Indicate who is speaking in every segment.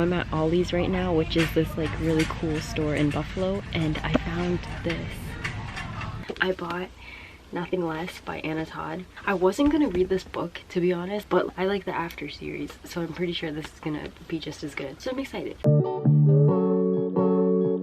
Speaker 1: I'm at Ollie's right now, which is this like really cool store in Buffalo, and I found this. I bought Nothing Less by Anna Todd. I wasn't gonna read this book, to be honest, but I like the After series, so I'm pretty sure this is gonna be just as good. So I'm excited.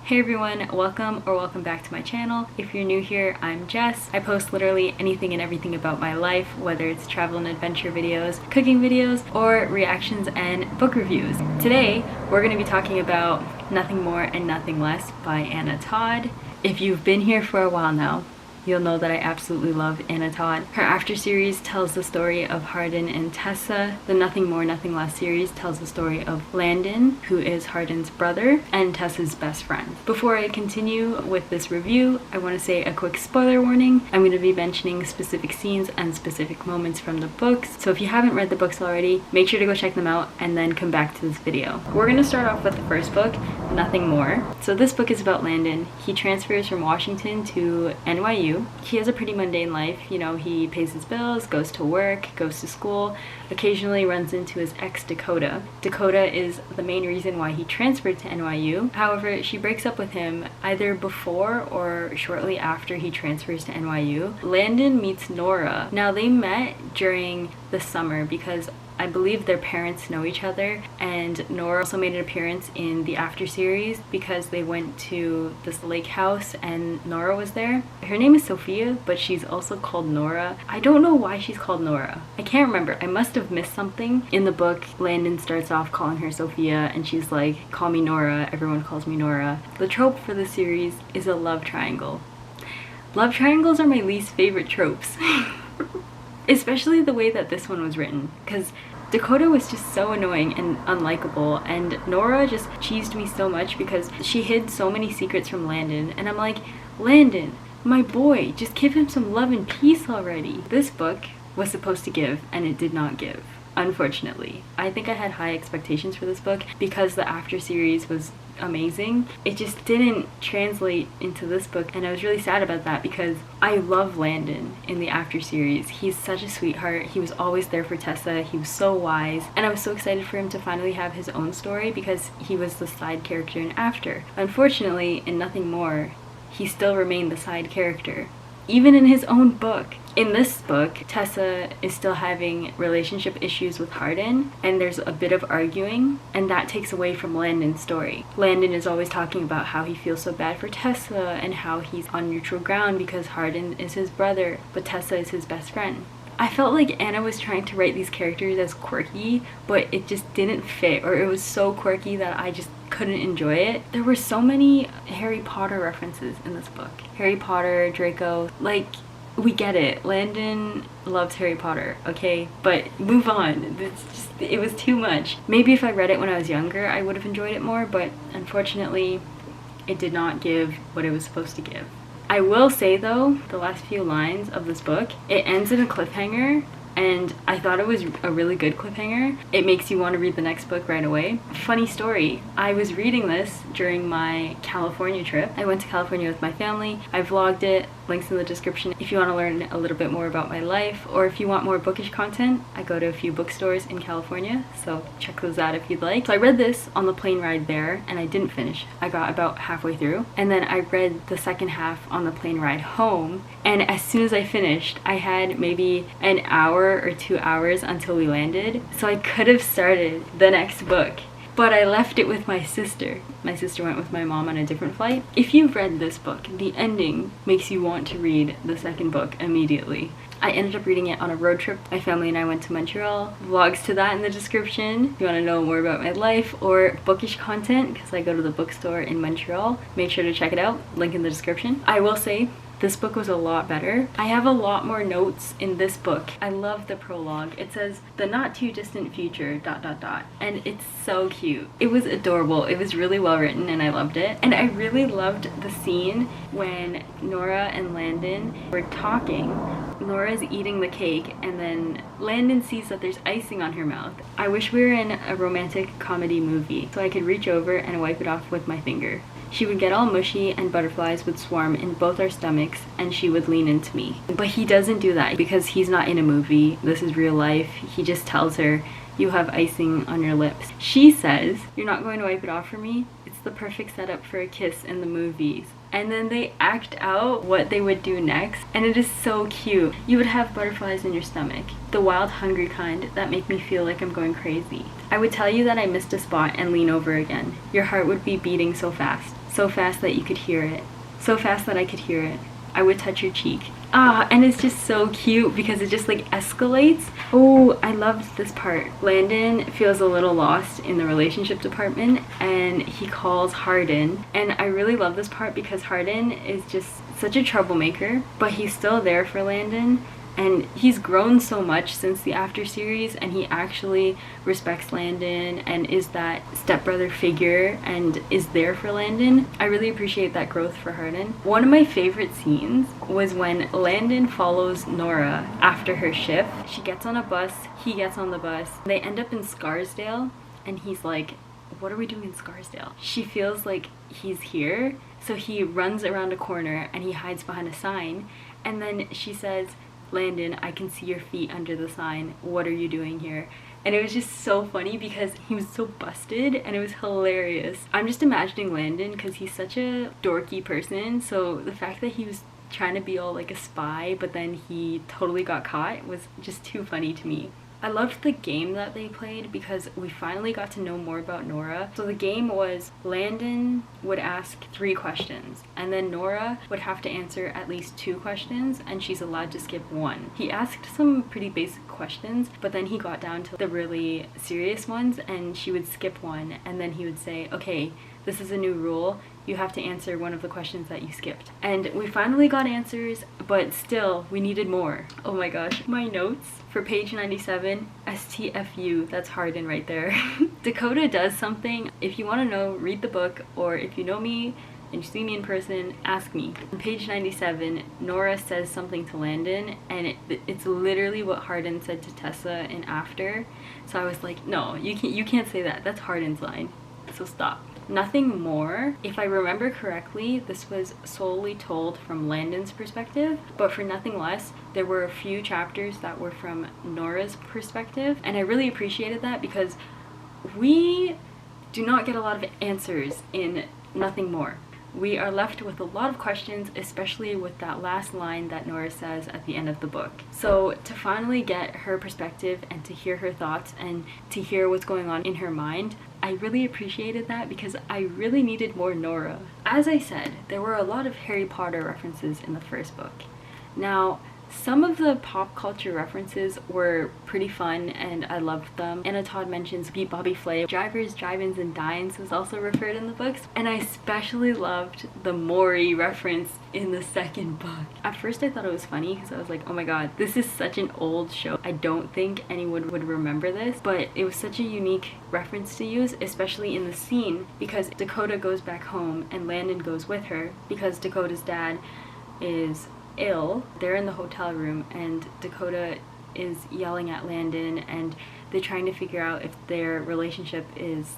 Speaker 1: Hey everyone, welcome back to my channel. If you're new here, I'm Jess. I post literally anything and everything about my life, whether it's travel and adventure videos, cooking videos, or reactions and book reviews. Today, we're gonna be talking about Nothing More and Nothing Less by Anna Todd. If you've been here for a while now, you'll know that I absolutely love Anna Todd. Her After series tells the story of Hardin and Tessa. The Nothing More, Nothing Less series tells the story of Landon, who is Hardin's brother and Tessa's best friend. Before I continue with this review, I want to say a quick spoiler warning. I'm going to be mentioning specific scenes and specific moments from the books, so if you haven't read the books already, make sure to go check them out and then come back to this video. We're going to start off with the first book, Nothing More. So this book is about Landon. He transfers from Washington to NYU. He has a pretty mundane life, you know, he pays his bills, goes to work, goes to school, occasionally runs into his ex Dakota. Dakota is the main reason why he transferred to NYU. However, she breaks up with him either before or shortly after he transfers to NYU. Landon meets Nora. Now they met during the summer because I believe their parents know each other, and Nora also made an appearance in the After series because they went to this lake house and Nora was there. Her name is Sophia, but she's also called Nora. I don't know why she's called Nora. I can't remember. I must have missed something. In the book, Landon starts off calling her Sophia and she's like, call me Nora, everyone calls me Nora. The trope for the series is a love triangle. Love triangles are my least favorite tropes. Especially the way that this one was written, because Dakota was just so annoying and unlikable, and Nora just cheesed me so much because she hid so many secrets from Landon, and I'm like, Landon, my boy, just give him some love and peace already. This book was supposed to give, and it did not give, unfortunately. I think I had high expectations for this book because the After series was amazing. It just didn't translate into this book, and I was really sad about that because I love Landon in the After series. He's such a sweetheart. He was always there for Tessa. He was so wise, and I was so excited for him to finally have his own story because he was the side character in After. Unfortunately, in Nothing More, he still remained the side character, even in his own book. In this book, Tessa is still having relationship issues with Hardin, and there's a bit of arguing, and that takes away from Landon's story. Landon is always talking about how he feels so bad for Tessa and how he's on neutral ground because Hardin is his brother, but Tessa is his best friend. I felt like Anna was trying to write these characters as quirky, but it just didn't fit, or it was so quirky that I just couldn't enjoy it. There were so many Harry Potter references in this book. Harry Potter, Draco, like, we get it. Landon loves Harry Potter, okay? But move on. It was too much. Maybe if I read it when I was younger, I would have enjoyed it more, but unfortunately, it did not give what it was supposed to give. I will say though, the last few lines of this book, it ends in a cliffhanger, and I thought it was a really good cliffhanger. It makes you want to read the next book right away. Funny story, I was reading this during my California trip. I went to California with my family. I vlogged it, links in the description if you want to learn a little bit more about my life, or if you want more bookish content. I go to a few bookstores in California, so check those out if you'd like. So I read this on the plane ride there, and I didn't finish. I got about halfway through, and then I read the second half on the plane ride home, and as soon as I finished, I had maybe an hour or 2 hours until we landed, so I could have started the next book. But I left it with my sister. My sister went with my mom on a different flight. If you've read this book, the ending makes you want to read the second book immediately. I ended up reading it on a road trip. My family and I went to Montreal. Vlogs to that in the description if you want to know more about my life or bookish content, because I go to the bookstore in Montreal. Make sure to check it out. Link in the description. I will say, this book was a lot better. I have a lot more notes in this book. I love the prologue. It says, the not too distant future, ... And it's so cute. It was adorable. It was really well written and I loved it. And I really loved the scene when Nora and Landon were talking. Nora's eating the cake and then Landon sees that there's icing on her mouth. I wish we were in a romantic comedy movie so I could reach over and wipe it off with my finger. She would get all mushy and butterflies would swarm in both our stomachs and she would lean into me. But he doesn't do that because he's not in a movie. This is real life. He just tells her, you have icing on your lips. She says, "You're not going to wipe it off for me? It's the perfect setup for a kiss in the movies." And then they act out what they would do next, and it is so cute. You would have butterflies in your stomach, the wild, hungry kind that make me feel like I'm going crazy. I would tell you that I missed a spot and lean over again. Your heart would be beating so fast that you could hear it. So fast that I could hear it. I would touch your cheek. And it's just so cute because it just like escalates. Oh, I loved this part. Landon feels a little lost in the relationship department and he calls Hardin. And I really love this part because Hardin is just such a troublemaker, but he's still there for Landon. And he's grown so much since the After series, and he actually respects Landon and is that stepbrother figure and is there for Landon. I really appreciate that growth for Hardin. One of my favorite scenes was when Landon follows Nora after her shift. She gets on a bus, he gets on the bus. They end up in Scarsdale, and he's like, "What are we doing in Scarsdale?" She feels like he's here, so he runs around a corner and he hides behind a sign, and then she says, "Landon, I can see your feet under the sign. What are you doing here?" And it was just so funny because he was so busted and it was hilarious. I'm just imagining Landon because he's such a dorky person, so the fact that he was trying to be all like a spy but then he totally got caught was just too funny to me. I loved the game that they played because we finally got to know more about Nora. So the game was Landon would ask 3 questions and then Nora would have to answer at least 2 questions and she's allowed to skip 1. He asked some pretty basic questions, but then he got down to the really serious ones and she would skip 1 and then he would say, "Okay, this is a new rule. You have to answer one of the questions that you skipped." And we finally got answers, but still, we needed more. Oh my gosh. My notes for page 97, STFU, that's Hardin right there. Dakota does something. If you want to know, read the book, or if you know me and you see me in person, ask me. On page 97, Nora says something to Landon, and it's literally what Hardin said to Tessa in After. So I was like, no, you can't say that. That's Hardin's line. So stop. Nothing more. If I remember correctly, this was solely told from Landon's perspective, but for nothing less, there were a few chapters that were from Nora's perspective, and I really appreciated that because we do not get a lot of answers in Nothing More. We are left with a lot of questions, especially with that last line that Nora says at the end of the book. So to finally get her perspective and to hear her thoughts and to hear what's going on in her mind, I really appreciated that because I really needed more Nora. As I said, there were a lot of Harry Potter references in the first book. Now, some of the pop culture references were pretty fun and I loved them. Anna Todd mentions Beat Bobby Flay. Drivers, Drive-Ins, and Dines was also referred in the books. And I especially loved the Maury reference in the second book. At first I thought it was funny because I was like, oh my god, this is such an old show. I don't think anyone would remember this, but it was such a unique reference to use, especially in the scene because Dakota goes back home and Landon goes with her because Dakota's dad is ill. They're in the hotel room and Dakota is yelling at Landon and they're trying to figure out if their relationship is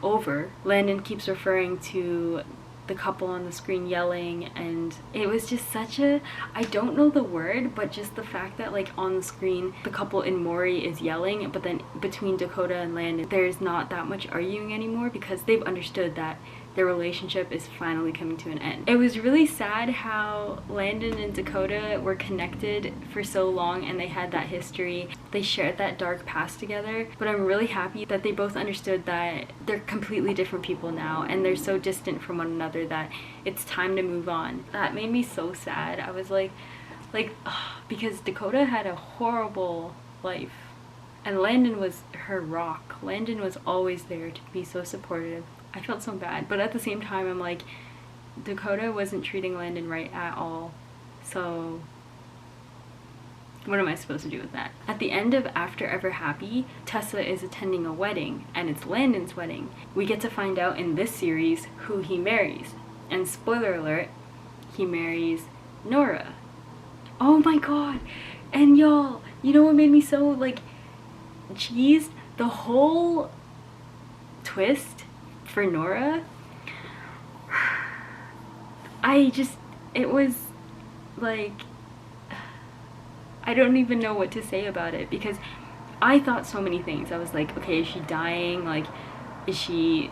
Speaker 1: over. Landon keeps referring to the couple on the screen yelling, and it was just such a, I don't know the word, but just the fact that like on the screen the couple in Maury is yelling, but then between Dakota and Landon there's not that much arguing anymore because they've understood that their relationship is finally coming to an end. It was really sad how Landon and Dakota were connected for so long and they had that history. They shared that dark past together, but I'm really happy that they both understood that they're completely different people now and they're so distant from one another that it's time to move on. That made me so sad. I was like, because Dakota had a horrible life and Landon was her rock. Landon was always there to be so supportive. I felt so bad, but at the same time I'm like, Dakota wasn't treating Landon right at all, so what am I supposed to do with that? At the end of After Ever Happy, Tessa is attending a wedding and it's Landon's wedding. We get to find out in this series who he marries, and spoiler alert, he marries Nora. Oh my god. And y'all, you know what made me so like cheesed? The whole twist for Nora, it was like, I don't even know what to say about it because I thought so many things. I was like, okay, is she dying? Like, is she,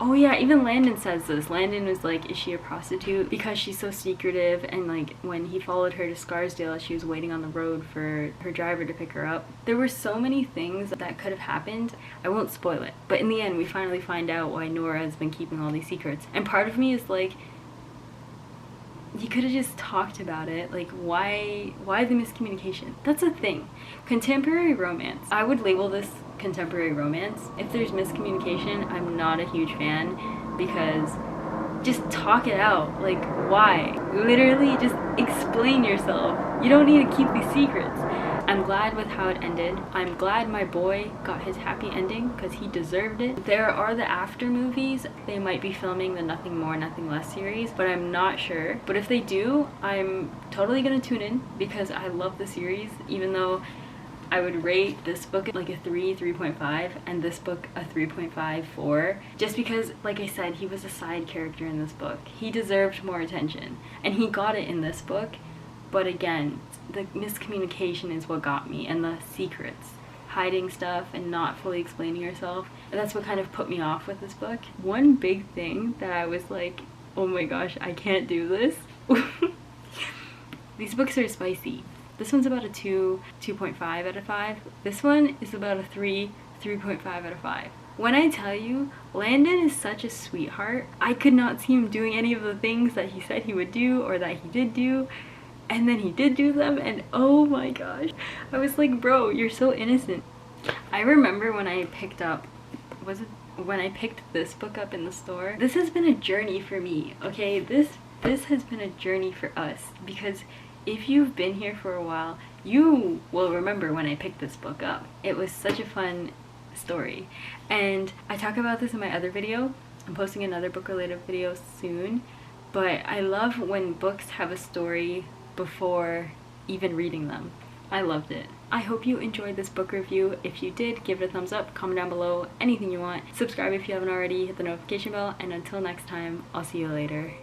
Speaker 1: oh yeah, even Landon says this. Landon was like, is she a prostitute? Because she's so secretive, and like when he followed her to Scarsdale, she was waiting on the road for her driver to pick her up. There were so many things that could have happened. I won't spoil it, but in the end we finally find out why Nora has been keeping all these secrets. And part of me is like, you could have just talked about it. Like, why the miscommunication? That's a thing. Contemporary romance. I would label this contemporary romance. If there's miscommunication, I'm not a huge fan, because just talk it out. Like, why? Literally just explain yourself. You don't need to keep these secrets. I'm glad with how it ended. I'm glad my boy got his happy ending, because he deserved it. There are the after movies. They might be filming the Nothing More, Nothing Less series, but I'm not sure. But if they do, I'm totally gonna tune in, because I love the series, even though I would rate this book like a 3.5, and this book a 3.5, 4, just because, like I said, he was a side character in this book. He deserved more attention, and he got it in this book. But again, the miscommunication is what got me, and the secrets. Hiding stuff and not fully explaining yourself. And that's what kind of put me off with this book. One big thing that I was like, oh my gosh, I can't do this. These books are spicy. This one's about a 2.5 out of 5. This one is about a 3.5 out of 5. When I tell you, Landon is such a sweetheart. I could not see him doing any of the things that he said he would do or that he did do. And then he did do them, and oh my gosh, I was like, bro, you're so innocent. I remember when I picked up, when I picked this book up in the store? This has been a journey for me, okay? This has been a journey for us, because if you've been here for a while, you will remember when I picked this book up. It was such a fun story, and I talk about this in my other video. I'm posting another book related video soon, but I love when books have a story before even reading them. I loved it. I hope you enjoyed this book review. If you did, give it a thumbs up, comment down below, anything you want. Subscribe if you haven't already, hit the notification bell, and until next time, I'll see you later.